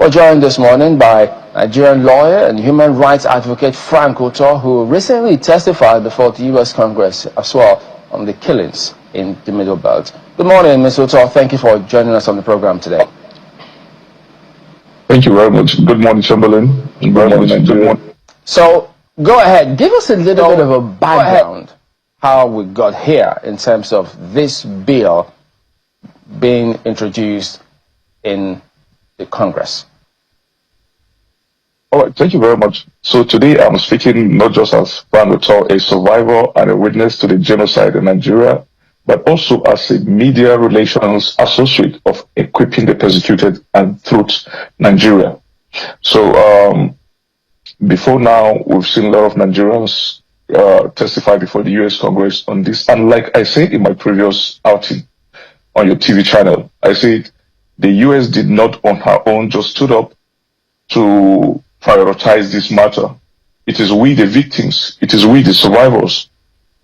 We're joined this morning by Nigerian lawyer and human rights advocate Frank Uto, who recently testified before the U.S. Congress as well on the killings in the Middle Belt. Good morning, Mr. Uto. Thank you for joining us on the program today. Thank you very much. Good morning, Chamberlain. Good morning, Nigeria. So, go ahead. Give us a little bit of a background how we got here in terms of this bill being introduced in the Congress. All right, thank you very much. So today I'm speaking not just as Frank Uto, a survivor and a witness to the genocide in Nigeria, but also as a media relations associate of Equipping the Persecuted and Truth Nigeria. So before now, we've seen a lot of Nigerians testify before the U.S. Congress on this. And like I said in my previous outing on your TV channel, I said the U.S. did not on her own just stood up to prioritize this matter. It is we, the victims, it is we, the survivors,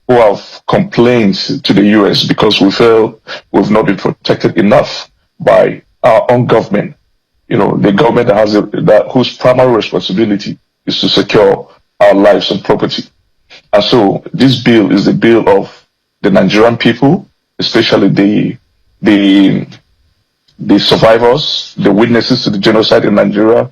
who have complained to the U.S. because we feel we've not been protected enough by our own government. You know, the government that has whose primary responsibility is to secure our lives and property. And so this bill is the bill of the Nigerian people, especially the survivors, the witnesses to the genocide in Nigeria,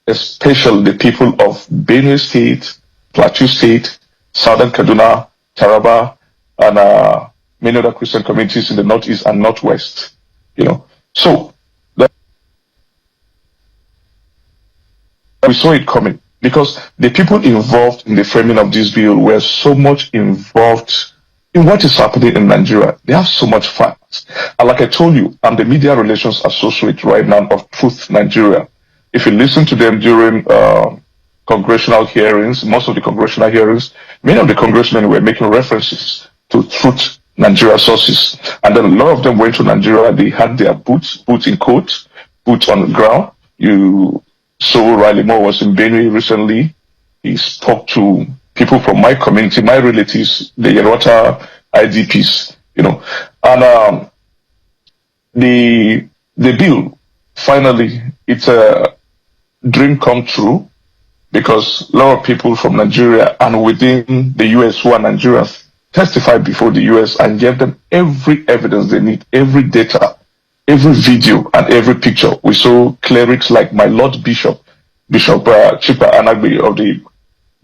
especially the people of Benue State, Plateau State, Southern Kaduna, Taraba, and many other Christian communities in the Northeast and Northwest. You know, so we saw it coming because the people involved in the framing of this bill were so much involved in what is happening in Nigeria. They have so much facts. And like I told you, I'm the media relations associate right now of Truth Nigeria. If you listen to them during congressional hearings, most of the congressional hearings, many of the congressmen were making references to Truth Nigeria sources. And then a lot of them went to Nigeria. They had their boots in coat, boots on the ground. You saw Riley Moore was in Benue recently. He spoke to people from my community, my relatives, the Yerwata IDPs, you know. And the bill, finally, it's a dream come true because a lot of people from Nigeria and within the U.S. who are Nigerians testified before the U.S. and gave them every evidence they need, every data, every video, and every picture. We saw clerics like my Lord Bishop Chipa Anagbe of the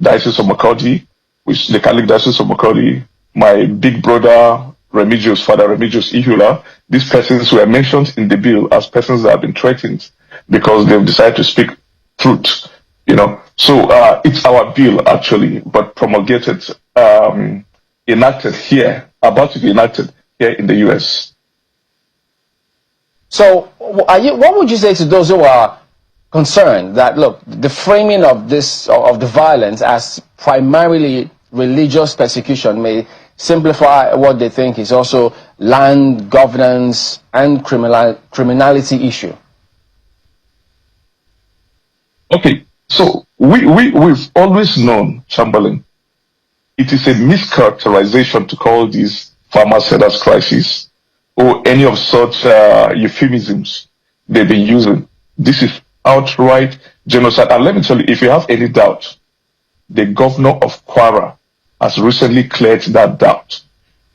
Diocese of Makurdi, the Catholic Diocese of Makurdi, my big brother Father Remigius Ihula. These persons were mentioned in the bill as persons that have been threatened because they've decided to speak truth, you know. So it's our bill actually, but promulgated, enacted here, about to be enacted here in the U.S. So what would you say to those who are concerned that, look, the framing of the violence as primarily religious persecution may simplify what they think is also land governance and criminality issue? Okay, so we've always known, Chamberlain, it is a mischaracterization to call this farmers' herders crisis or any of such euphemisms they've been using. This is outright genocide. And let me tell you, if you have any doubt, the governor of Kwara has recently cleared that doubt.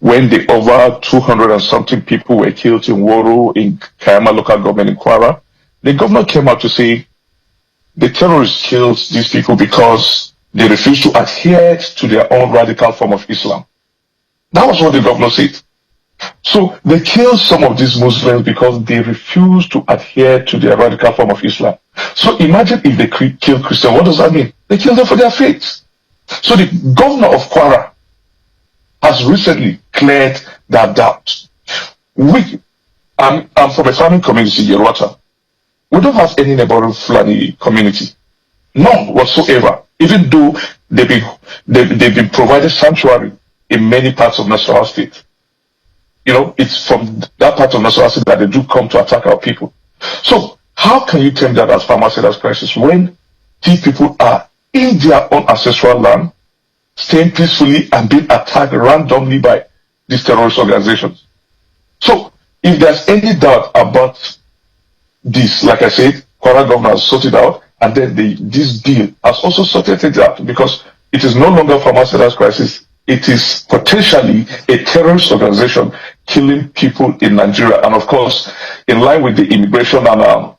When the over 200 and something people were killed in Woro, in Kayama local government in Kwara, the governor came out to say the terrorists killed these people because they refused to adhere to their own radical form of Islam. That was what the governor said. So they killed some of these Muslims because they refused to adhere to their radical form of Islam. So imagine if they kill Christians. What does that mean? They killed them for their faith. So the governor of Kwara has recently cleared that doubt. I'm from a farming community, Yerwata. We don't have any neighboring Fulani community. None whatsoever. Even though they've been provided sanctuary in many parts of Nasarawa State. You know, it's from that part of Nasarawa State that they do come to attack our people. So how can you term that as farmers' herders crisis when these people are in their own ancestral land, staying peacefully and being attacked randomly by these terrorist organizations? So if there's any doubt about this, like I said, Kwara governor has sorted out, and then this bill has also sorted it out, because it is no longer farmer sellers crisis. It is potentially a terrorist organization killing people in Nigeria. And of course, in line with the Immigration and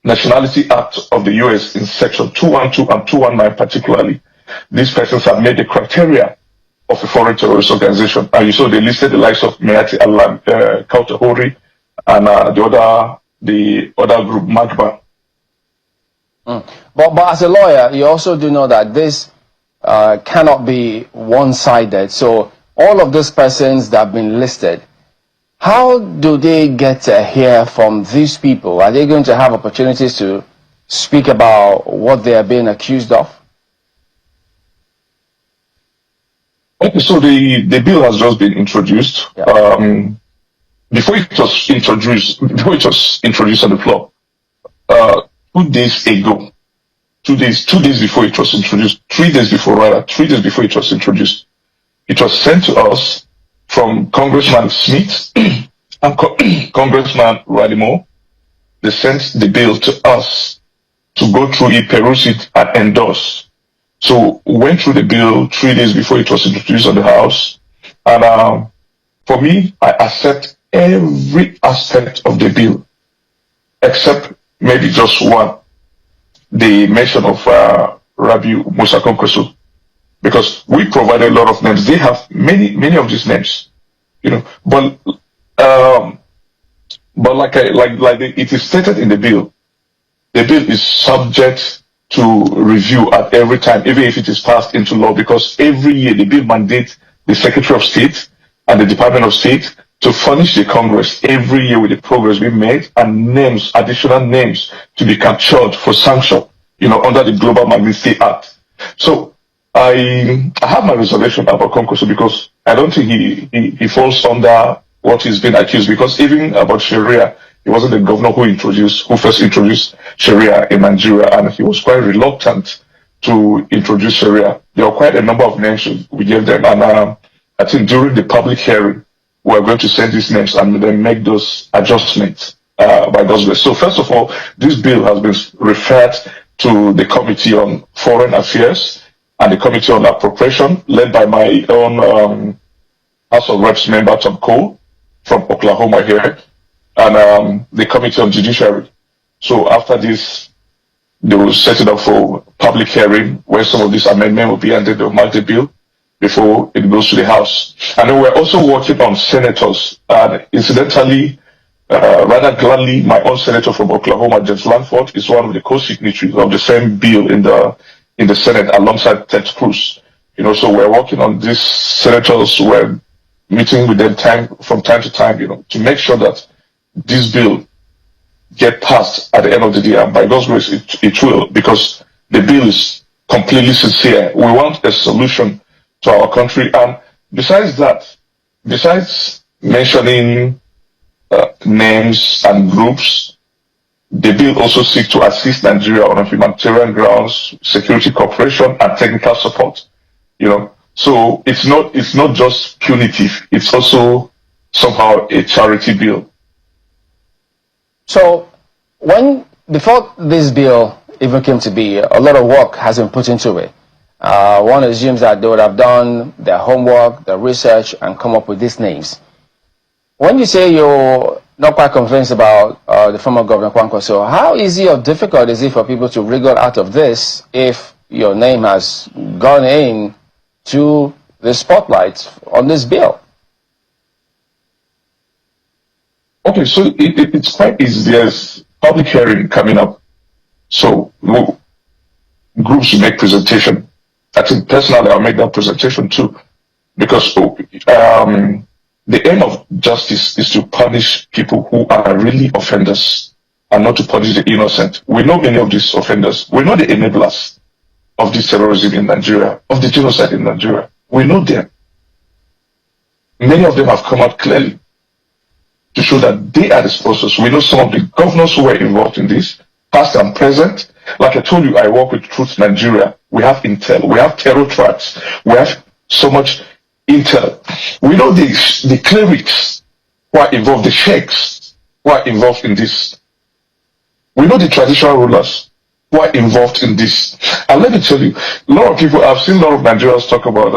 Nationality Act of the US in section 212 and 219 particularly, these persons have made the criteria of a foreign terrorist organization. And you saw they listed the likes of Meati Alam, Kautahori, and the other group, Magba. But as a lawyer, you also do know that this cannot be one-sided. So all of these persons that have been listed, how do they get to hear from these people? Are they going to have opportunities to speak about what they are being accused of? Okay, so the bill has just been introduced. Yeah. Before it was introduced on the floor, 2 days ago, 2 days before it was introduced, 3 days before it was introduced, it was sent to us from Congressman Smith and Congressman Radimo. They sent the bill to us to go through it, peruse it, and endorse. So we went through the bill 3 days before it was introduced on the House. And for me, I accept every aspect of the bill, except maybe just one, the mention of Rabiu Musa Kwankwaso, because we provided a lot of names. They have many of these names, but like it is stated in the bill is subject to review at every time, even if it is passed into law, because every year the bill mandates the Secretary of State and the Department of State to furnish the Congress every year with the progress being made and additional names to be captured for sanction, under the Global Magnitsky Act. So I have my reservation about Kwankwaso, because I don't think he falls under what he's been accused, because even about Sharia, he wasn't the governor who first introduced Sharia in Nigeria, and he was quite reluctant to introduce Sharia. There were quite a number of names we gave them, and I think during the public hearing, we are going to send these names and then make those adjustments by God's grace. So first of all, this bill has been referred to the Committee on Foreign Affairs and the Committee on Appropriation, led by my own House of Reps member Tom Cole from Oklahoma here, and the Committee on Judiciary. So after this, they will set it up for public hearing, where some of these amendments will be, and then they'll mark the bill before it goes to the House. And then we're also working on senators. And incidentally, rather gladly, my own senator from Oklahoma, James Lanford, is one of the co-signatories of the same bill in the Senate alongside Ted Cruz. So we're working on these senators. We're meeting with them from time to time, to make sure that this bill get passed at the end of the day. And by God's grace, it will, because the bill is completely sincere. We want a solution to our country. And besides that, besides mentioning names and groups, the bill also seeks to assist Nigeria on humanitarian grounds, security cooperation, and technical support. So it's not just punitive; it's also somehow a charity bill. So before this bill even came to be, a lot of work has been put into it. One assumes that they would have done their homework, their research, and come up with these names. When you say you're not quite convinced about the former Governor Kwankwaso, how easy or difficult is it for people to wriggle out of this if your name has gone in to the spotlight on this bill? Okay, so it's quite easy. There's public hearing coming up. So groups will make presentation. I think personally I'll make that presentation too, because the aim of justice is to punish people who are really offenders and not to punish the innocent. We know many of these offenders. We know the enablers of this terrorism in Nigeria, of the genocide in Nigeria. We know them. Many of them have come out clearly to show that they are the sponsors. We know some of the governors who were involved in this, past and present. Like I told you, I work with Truth Nigeria. We have intel. We have terror tracks. We have so much intel. We know the clerics who are involved, the sheikhs who are involved in this. We know the traditional rulers who are involved in this. And let me tell you, a lot of people, I've seen a lot of Nigerians talk about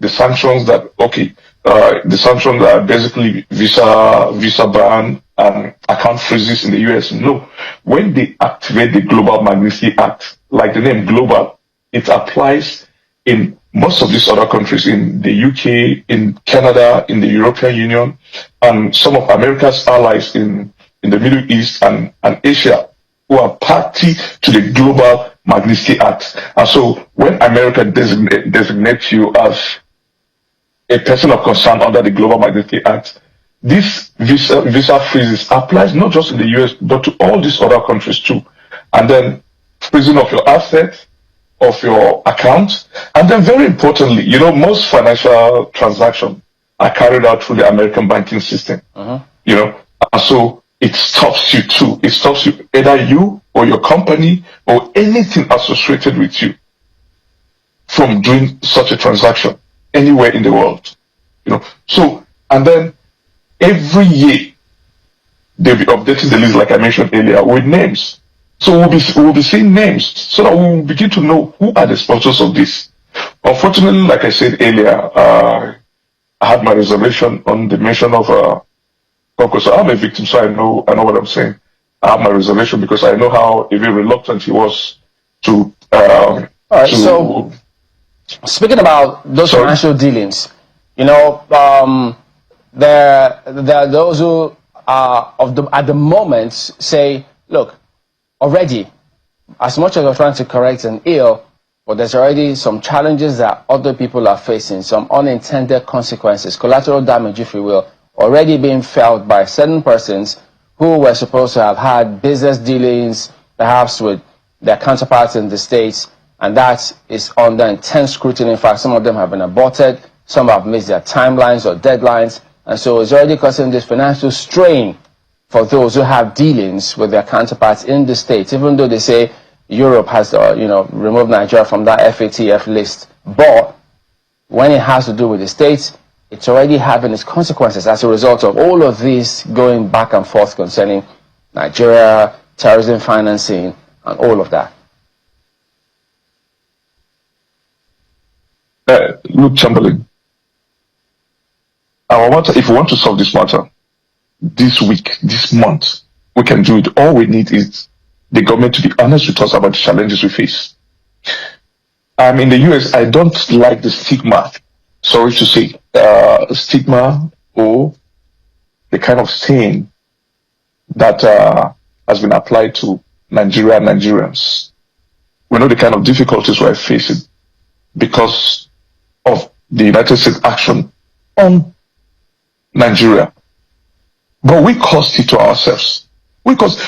the sanctions that, the sanctions that are basically visa ban and account freezes in the US. No, when they activate the Global Magnitsky Act, like the name global, it applies in most of these other countries, in the UK, in Canada, in the European Union, and some of America's allies in the Middle East and Asia, who are party to the Global Magnitsky Act. And so when America designates you as a person of concern under the Global Magnitsky Act, this visa freezes applies not just in the US, but to all these other countries too. And then freezing of your assets, of your account. And then very importantly, most financial transactions are carried out through the American banking system. And so it stops you too. It stops you, either you or your company or anything associated with you, from doing such a transaction anywhere in the world. So, and then every year they'll be updating the list, like I mentioned earlier, with names. So we'll be seeing names so that we'll begin to know who are the sponsors of this. Unfortunately, like I said earlier, I had my reservation on the mention of Congress. I'm a victim, so I know what I'm saying. I have my reservation because I know how even reluctant he was to. All right. So speaking about those financial dealings, there are those who are at the moment say, look, already, as much as we're trying to correct an ill, but there's already some challenges that other people are facing, some unintended consequences, collateral damage, if you will, already being felt by certain persons who were supposed to have had business dealings, perhaps with their counterparts in the States, and that is under intense scrutiny. In fact, some of them have been aborted, some have missed their timelines or deadlines, and so it's already causing this financial strain for those who have dealings with their counterparts in the States, even though they say Europe has, removed Nigeria from that FATF list. But when it has to do with the States, it's already having its consequences as a result of all of this going back and forth concerning Nigeria, terrorism financing, and all of that. Look, Chamberlain, if we want to solve this matter, this week, this month, we can do it. All we need is the government to be honest with us about the challenges we face. In the US, I don't like the stigma, sorry to say, stigma or the kind of stain that has been applied to Nigerians. We know the kind of difficulties we're facing because of the United States action on Nigeria. But we caused it to ourselves.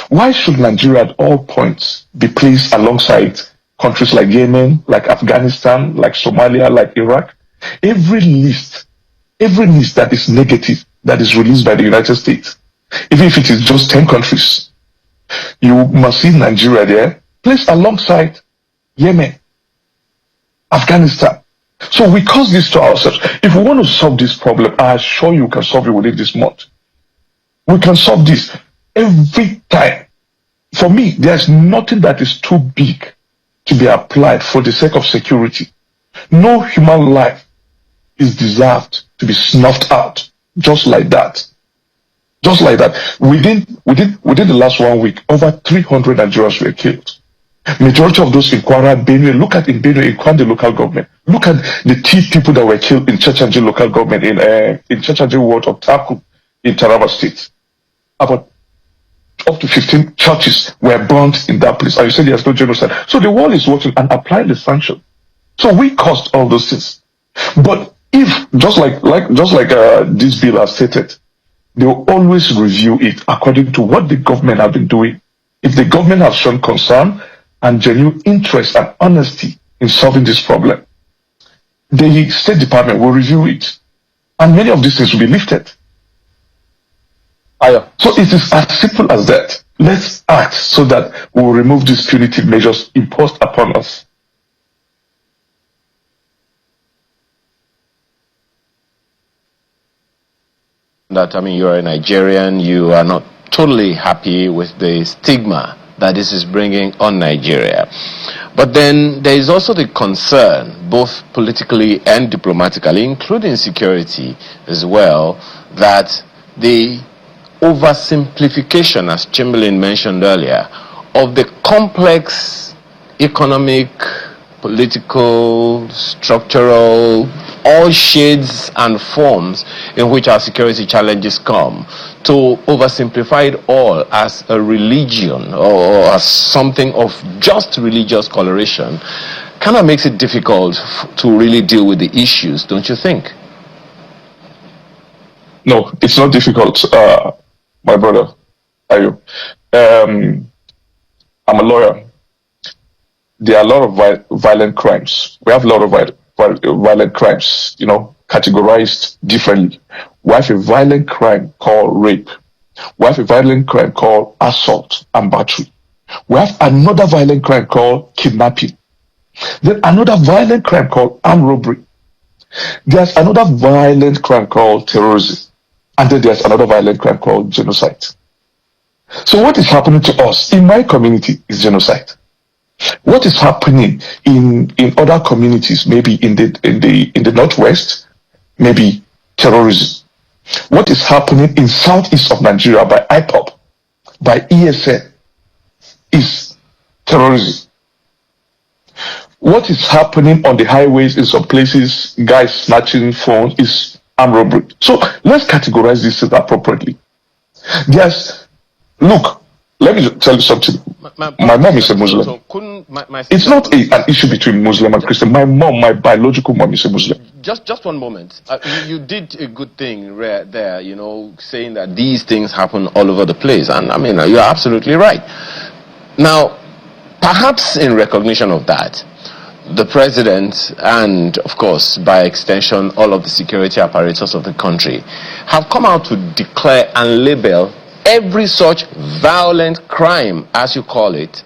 Why should Nigeria at all points be placed alongside countries like Yemen, like Afghanistan, like Somalia, like Iraq? Every list that is negative, that is released by the United States, even if it is just 10 countries, you must see Nigeria there, placed alongside Yemen, Afghanistan. So we cause this to ourselves. If we want to solve this problem, I assure you we can solve it within this month. We can solve this every time. For me, there's nothing that is too big to be applied for the sake of security. No human life is deserved to be snuffed out just like that. Just like that. Within the last 1 week, over 300 Nigerians were killed. Majority of those in Kwara, Benue, look at in Benue, in Kwande local government. Look at the T people that were killed in Chechanji local government, in Chechanji ward of Taku in Taraba State. About up to 15 churches were burnt in that place. And you said there's no genocide. So the world is watching and applying the sanction. So we caused all those things. But if, just like this bill has stated, they will always review it according to what the government have been doing. If the government has shown concern and genuine interest and honesty in solving this problem, the State Department will review it. And many of these things will be lifted. So it is as simple as that. Let's act so that we will remove these punitive measures imposed upon us. You're a Nigerian, you are not totally happy with the stigma that this is bringing on Nigeria. But then there is also the concern, both politically and diplomatically, including security as well, that the oversimplification, as Chamberlain mentioned earlier, of the complex economic, political, structural, all shades and forms in which our security challenges come, to oversimplify it all as a religion or as something of just religious coloration kind of makes it difficult to really deal with the issues, don't you think? No, it's not difficult, my brother. Ayo. I'm a lawyer. There are a lot of violent crimes. We have a lot of violent crimes, categorized differently. We have a violent crime called rape. We have a violent crime called assault and battery. We have another violent crime called kidnapping. Then another violent crime called armed robbery. There's another violent crime called terrorism. And then there's another violent crime called genocide. So what is happening to us in my community is genocide. What is happening in other communities, maybe in the northwest, maybe terrorism. What is happening in southeast of Nigeria by IPOP, by ESN, is terrorism. What is happening on the highways in some places, guys snatching phones, is armed robbery. So let's categorize this appropriately. Look, let me tell you something. My mom is a Muslim. It's not an issue between Muslim and Christian. My mom, my biological mom, is a Muslim. Just one moment. You did a good thing there, saying that these things happen all over the place. And I mean, you're absolutely right. Now, perhaps in recognition of that, the president and, of course, by extension, all of the security apparatus of the country have come out to declare and label every such violent crime, as you call it,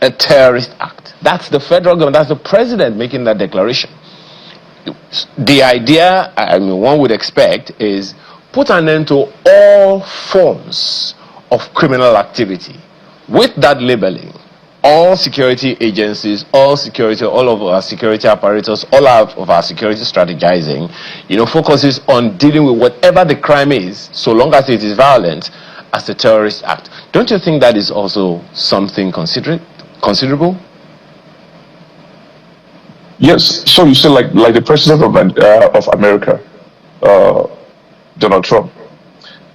a terrorist act. That's the federal government, that's the president making that declaration. The idea, one would expect, is put an end to all forms of criminal activity. With that labeling, all security agencies, all of our security apparatus, all of our security strategizing, focuses on dealing with whatever the crime is, so long as it is violent, as a terrorist act. Don't you think that is also something considerable? Yes. So you say like the president of America, Donald Trump,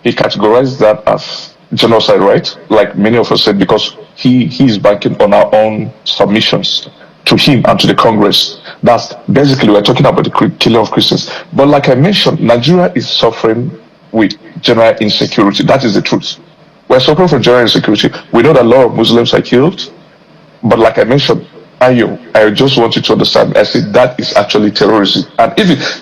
he categorized that as genocide, right? Like many of us said, because he is banking on our own submissions to him and to the Congress. That's basically, we're talking about the killing of Christians. But like I mentioned, Nigeria is suffering with general insecurity. That is the truth. We're suffering from general insecurity. We know that a lot of Muslims are killed, but like I mentioned, I just want you to understand. I said that is actually terrorism. And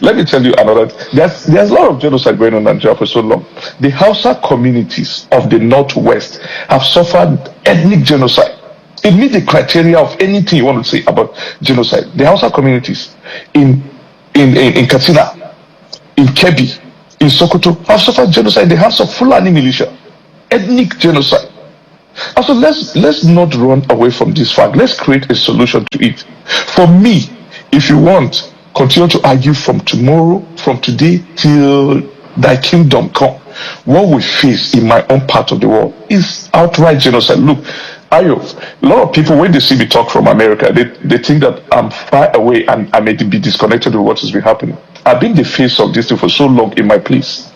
let me tell you another. There's a lot of genocide going on in Nigeria for so long. The Hausa communities of the northwest have suffered ethnic genocide. It meets the criteria of anything you want to say about genocide. The Hausa communities in Katsina, in Kebbi, in Sokoto have suffered genocide in the hands of Fulani militia. Ethnic genocide. Also, let's not run away from this fact. Let's create a solution to it. For me, if you want, continue to argue from tomorrow, from today till thy kingdom come. What we face in my own part of the world is outright genocide. Look, Ayo, a lot of people, when they see me talk from America, they think that I'm far away and I may be disconnected with what has been happening. I've been the face of this thing for so long in my place.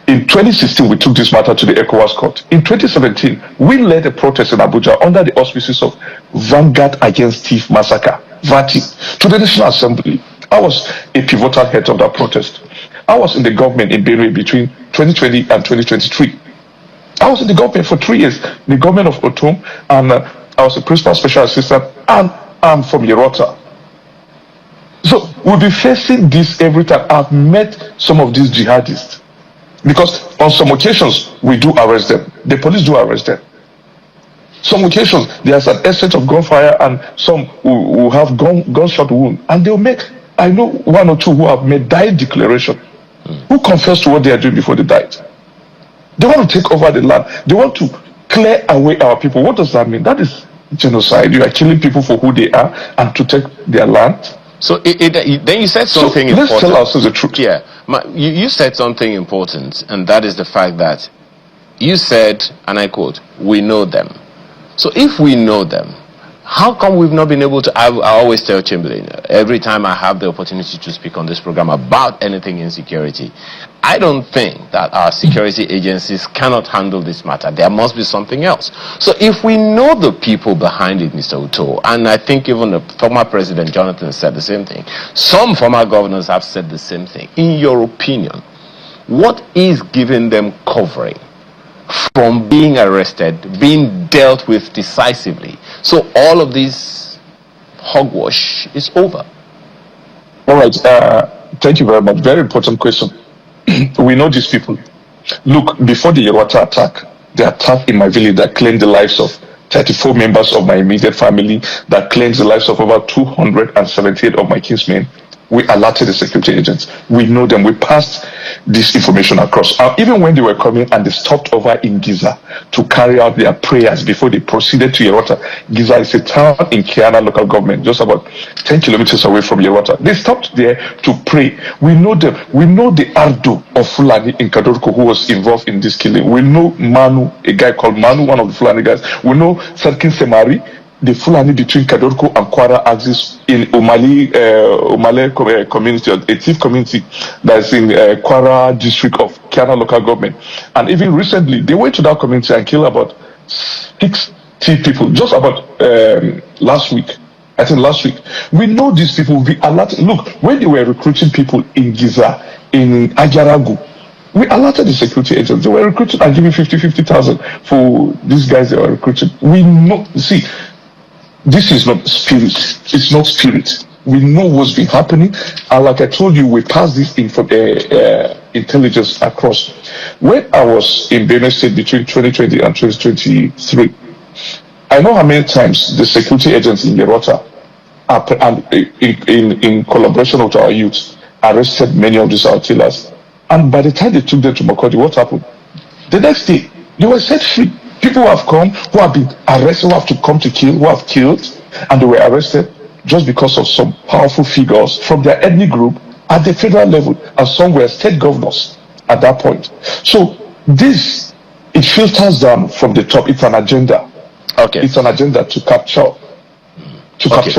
In 2016, we took this matter to the ECOWAS court. In 2017, we led a protest in Abuja under the auspices of Vanguard Against Thief Massacre, VATI, to the National Assembly. I was a pivotal head of that protest. I was in the government in Benue between 2020 and 2023. I was in the government for 3 years, the government of Otum, and I was a principal special assistant, and I'm from Yerota. So we'll be facing this every time. I've met some of these jihadists. Because on some occasions, we do arrest them. The police do arrest them. Some occasions, there's an exchange of gunfire and some who have gunshot wound. And they'll make, I know one or two who have made died declaration, who confessed to what they are doing before they died. They want to take over the land. They want to clear away our people. What does that mean? That is genocide. You are killing people for who they are and to take their land. So then you said something so let's important. tell ourselves the truth. Yeah, you said something important, and that is the fact that you said, and I quote, "We know them." So if we know them, how come we've not been able to? I always tell Chamberlain every time I have the opportunity to speak on this program about anything insecurity, I don't think that our security agencies cannot handle this matter. There must be something else. So if we know the people behind it, Mr. Uto, and I think even the former President Jonathan said the same thing, some former governors have said the same thing. In your opinion, what is giving them covering from being arrested, being dealt with decisively? So all of this hogwash is over. All right. Thank you very much. Very important question. We know these people. Look, before the Yerwata attack, the attack in my village that claimed the lives of 34 members of my immediate family, that claims the lives of over 278 of my kinsmen, we alerted the security agents. We know them. We passed this information across. Even when they were coming and they stopped over in Giza to carry out their prayers before they proceeded to Yerwata. Giza is a town in Kiana local government, just about 10 kilometers away from Yerwata. They stopped there to pray. We know them. We know the Ardo of Fulani in Kadorko who was involved in this killing. We know Manu, a guy called Manu, one of the Fulani guys. We know Sarkin Semari, the Fulani between Kadorko and Kwara axis in Umale community, a thief community that's in Kwara district of Kiana local government. And even recently, they went to that community and killed about 60 people, just about last week. I think last week. We know these people. We alerted. Look, when they were recruiting people in Giza, in Ajaragu, we alerted the security agents. They were recruiting and giving 50,000 for these guys they were recruiting. We know, see, this is not spirit. It's not spirit. We know what's been happening, and like I told you, we passed this intelligence across. When I was in Benue State between 2020 and 2023, I know how many times the security agents in Yerwata, and in collaboration with our youth, arrested many of these outillers. And by the time they took them to Makodi, what happened? The next day, they were set free. People who have come, who have been arrested, who have to come to kill, who have killed, and they were arrested just because of some powerful figures from their ethnic group at the federal level, and some were state governors at that point. So this, it filters down from the top. It's an agenda. Okay. It's an agenda to capture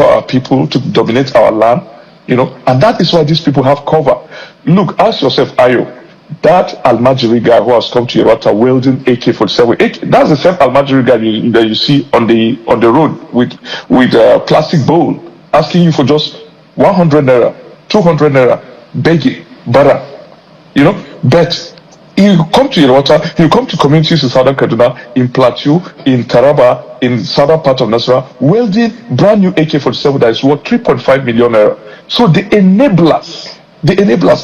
our people, to dominate our land, and that is why these people have cover. Look, ask yourself, Ayo, that Almajiri guy who has come to Yerwata wielding AK-47, that's the same Almajiri guy that you see on the road with plastic bowl, asking you for just 100 naira, 200 naira, begging, bara, but he'll come to Yerwata, he'll come to communities in southern Kaduna, in Plateau, in Taraba, in southern part of Nasarawa, wielding brand new AK-47 that is worth 3.5 million naira. So they enable us,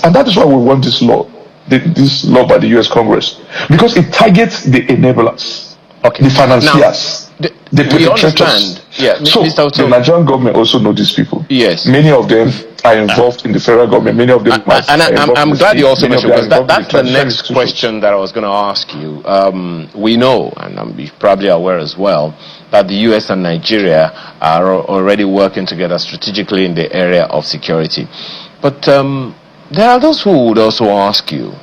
and that is why we want this law. This law by the U.S. Congress, because it targets the enablers, the financiers, the perpetrators. Yeah, so the Nigerian government also know these people. Yes, many of them are involved in the federal government. Many of them, I'm glad you also mentioned, because that's the next question that I was going to ask you. We know, and I'm probably aware as well, that the U.S. and Nigeria are already working together strategically in the area of security, but there are those who would also ask you,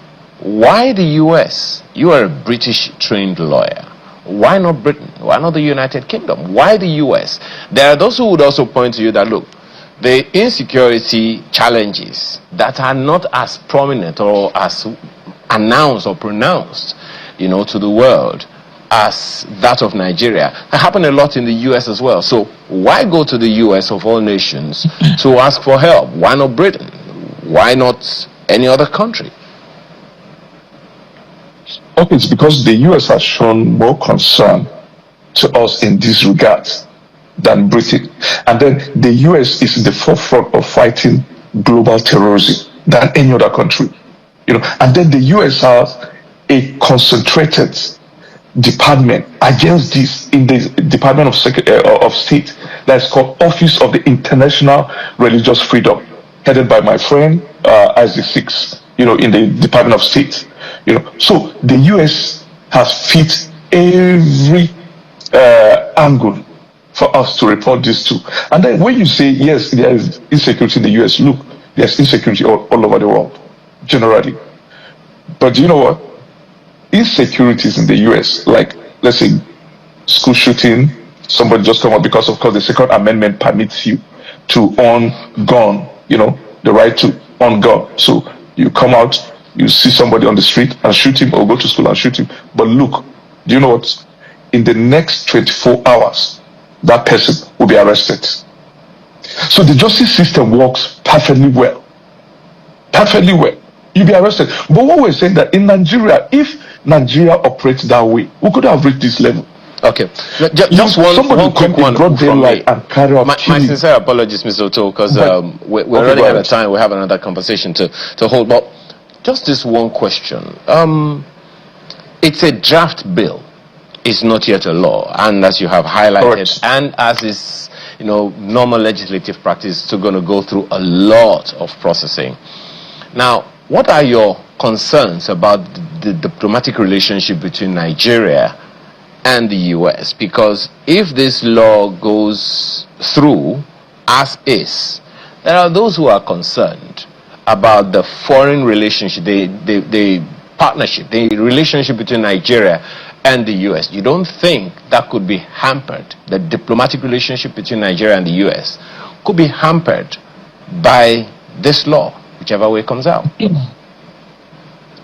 why the US? You are a British trained lawyer. Why not Britain? Why not the United Kingdom? Why the US? There are those who would also point to you that, look, the insecurity challenges that are not as prominent or as announced or pronounced, to the world as that of Nigeria, happen a lot in the US as well. So why go to the US of all nations to ask for help? Why not Britain? Why not any other country? Okay, it's because the US has shown more concern to us in this regard than Britain. And then the US is in the forefront of fighting global terrorism than any other country. And then the US has a concentrated department against this in the Department of State that is called Office of the International Religious Freedom, headed by my friend Isaac Six, in the Department of State. So the US has fit every angle for us to report this to. And then when you say, yes, there is insecurity in the US, look, there's insecurity all over the world, generally. But you know what? Insecurities in the US, like, let's say, school shooting, somebody just come out because, of course, the Second Amendment permits you to own gun, the right to own gun. So you come out, you see somebody on the street and shoot him, or go to school and shoot him. But look, do you know what? In the next 24 hours, that person will be arrested. So the justice system works perfectly well. Perfectly well. You'll be arrested. But what we're saying that in Nigeria, if Nigeria operates that way, we could have reached this level. Okay, just one quick one from me. And carry out my sincere apologies, Mr. Otto, because we're running out of time. We have another conversation to hold. But just this one question. It's a draft bill. It's not yet a law, and as you have highlighted, Correct. and as is normal legislative practice, it's going to go through a lot of processing. Now, what are your concerns about the diplomatic relationship between Nigeria and the US? Because if this law goes through as is, there are those who are concerned about the foreign relationship, the partnership, the relationship between Nigeria and the US. You don't think that could be hampered? The diplomatic relationship between Nigeria and the US could be hampered by this law, whichever way it comes out?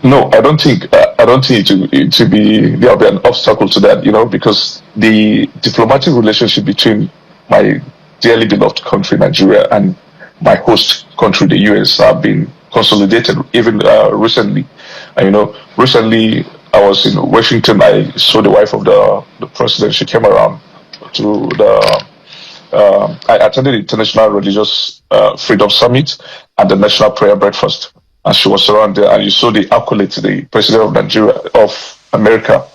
No, I don't think there'll be an obstacle to that, because the diplomatic relationship between my dearly beloved country, Nigeria, and my host country, the US, have been consolidated even recently. And, recently I was in Washington. I saw the wife of the president. She came around to I attended the International Religious Freedom Summit and the National Prayer Breakfast. And she was around there, and you saw the accolades, the president of Nigeria, of America,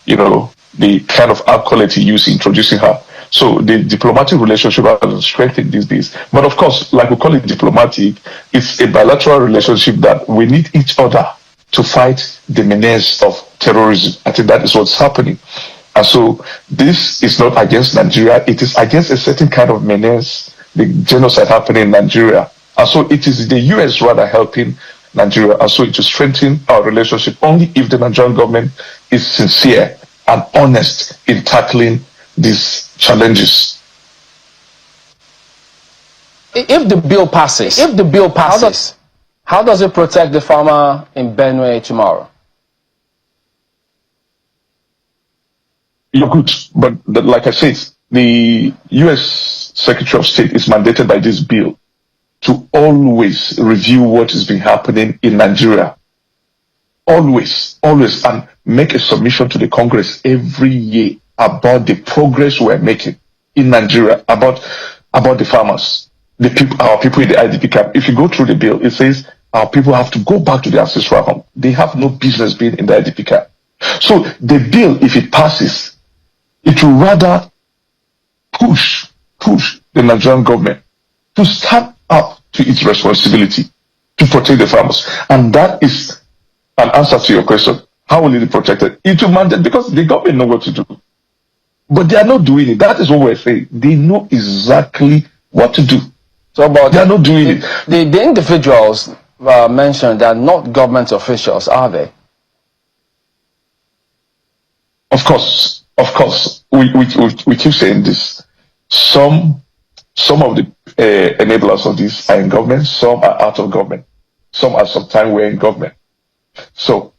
the kind of accolades he used introducing her. So the diplomatic relationship has strengthened these days. But of course, like we call it diplomatic, it's a bilateral relationship that we need each other to fight the menace of terrorism. I think that is what's happening. And so this is not against Nigeria, it is against a certain kind of menace, the genocide happening in Nigeria. And so it is the US rather helping Nigeria. And so it will strengthen our relationship only if the Nigerian government is sincere and honest in tackling these challenges. If the bill passes, how does it protect the farmer in Benue tomorrow? You're good, but like I said, the US Secretary of State is mandated by this bill to always review what has been happening in Nigeria. Always, and make a submission to the Congress every year about the progress we're making in Nigeria, about the farmers, our people in the IDP camp. If you go through the bill, it says our people have to go back to their ancestral home. They have no business being in the IDP camp. So the bill, if it passes, it will rather push the Nigerian government to stand up to its responsibility to protect the farmers. And that is an answer to your question. How will it be protected? It will mandate, because the government know what to do. But they are not doing it. That is what we're saying. They know exactly what to do. So, but they are not doing it. The individuals mentioned are not government officials, are they? Of course. We keep saying this. Some of the enablers of this are in government, some are out of government, some are sometime were in government. So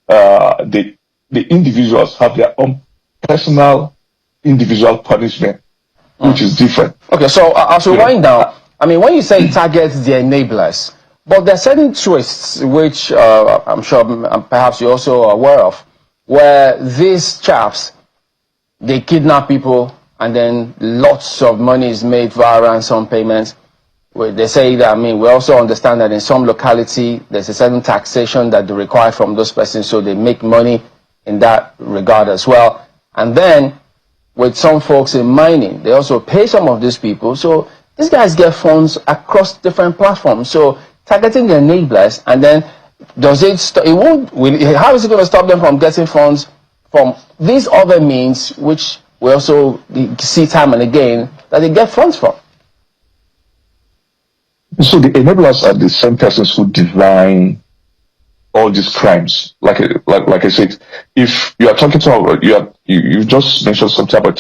the individuals have their own personal individual punishment, which is different. Okay, so as we wind down, I mean, when you say target the enablers, but there are certain twists which I'm sure perhaps you're also aware of, where these chaps, they kidnap people and then lots of money is made via ransom payments. They say that, I mean, we also understand that in some locality, there's a certain taxation that they require from those persons, so they make money in that regard as well. And then, with some folks in mining, they also pay some of these people. So these guys get funds across different platforms. So targeting the enablers, and then does it? How is it going to stop them from getting funds from these other means, which we also see time and again that they get funds from. So the enablers are the same persons who design all these crimes. Like I said, if you are talking to you just mentioned something about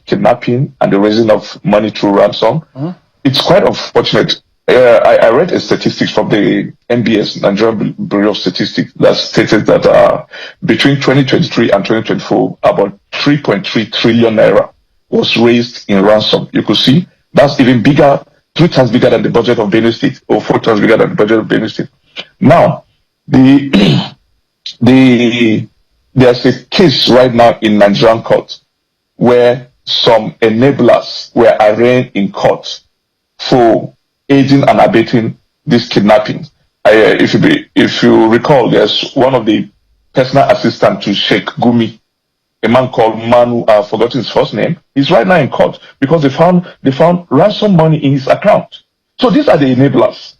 kidnapping and the raising of money through ransom. Mm-hmm. It's quite unfortunate. I read a statistics from the NBS, Nigerian Bureau of Statistics, that stated that between 2023 and 2024, about 3.3 trillion naira was raised in ransom. You could see that's even bigger, 3 times bigger than the budget of Benue State, or 4 times bigger than the budget of Benue State. Now, there's a case right now in Nigerian court where some enablers were arraigned in court for aiding and abetting this kidnapping. If you recall, there's one of the personal assistant to Sheikh Gumi, a man called Manu. I've forgotten his first name. He's right now in court because they found ransom money in his account. So these are the enablers.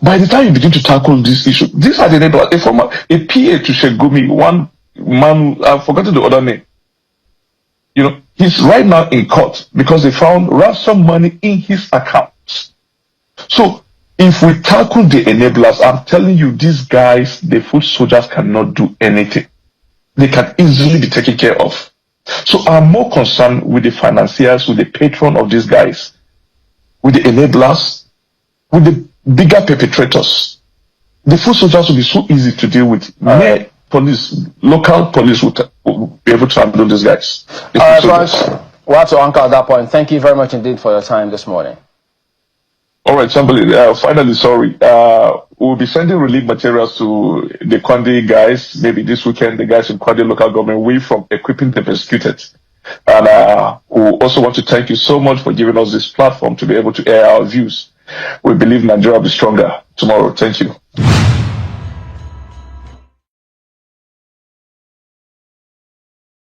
By the time you begin to tackle this issue, these are the enablers. A PA to Sheikh Gumi, one man, I've forgotten the other name. You know, he's right now in court because they found ransom money in his account. So if we tackle the enablers, I'm telling you, these guys, the foot soldiers cannot do anything. They can easily be taken care of. So I'm more concerned with the financiers, with the patron of these guys, with the enablers, with the bigger perpetrators. The foot soldiers will be so easy to deal with. Mere police, local police will be able to handle these guys. All right, Frank, we'll have to anchor at that point. Thank you very much indeed for your time this morning. All right, somebody, finally, sorry. We'll be sending relief materials to the Kwande guys, maybe this weekend, the guys in Kwande local government, away from equipping the persecuted. And we also want to thank you so much for giving us this platform to be able to air our views. We believe Nigeria will be stronger tomorrow. Thank you.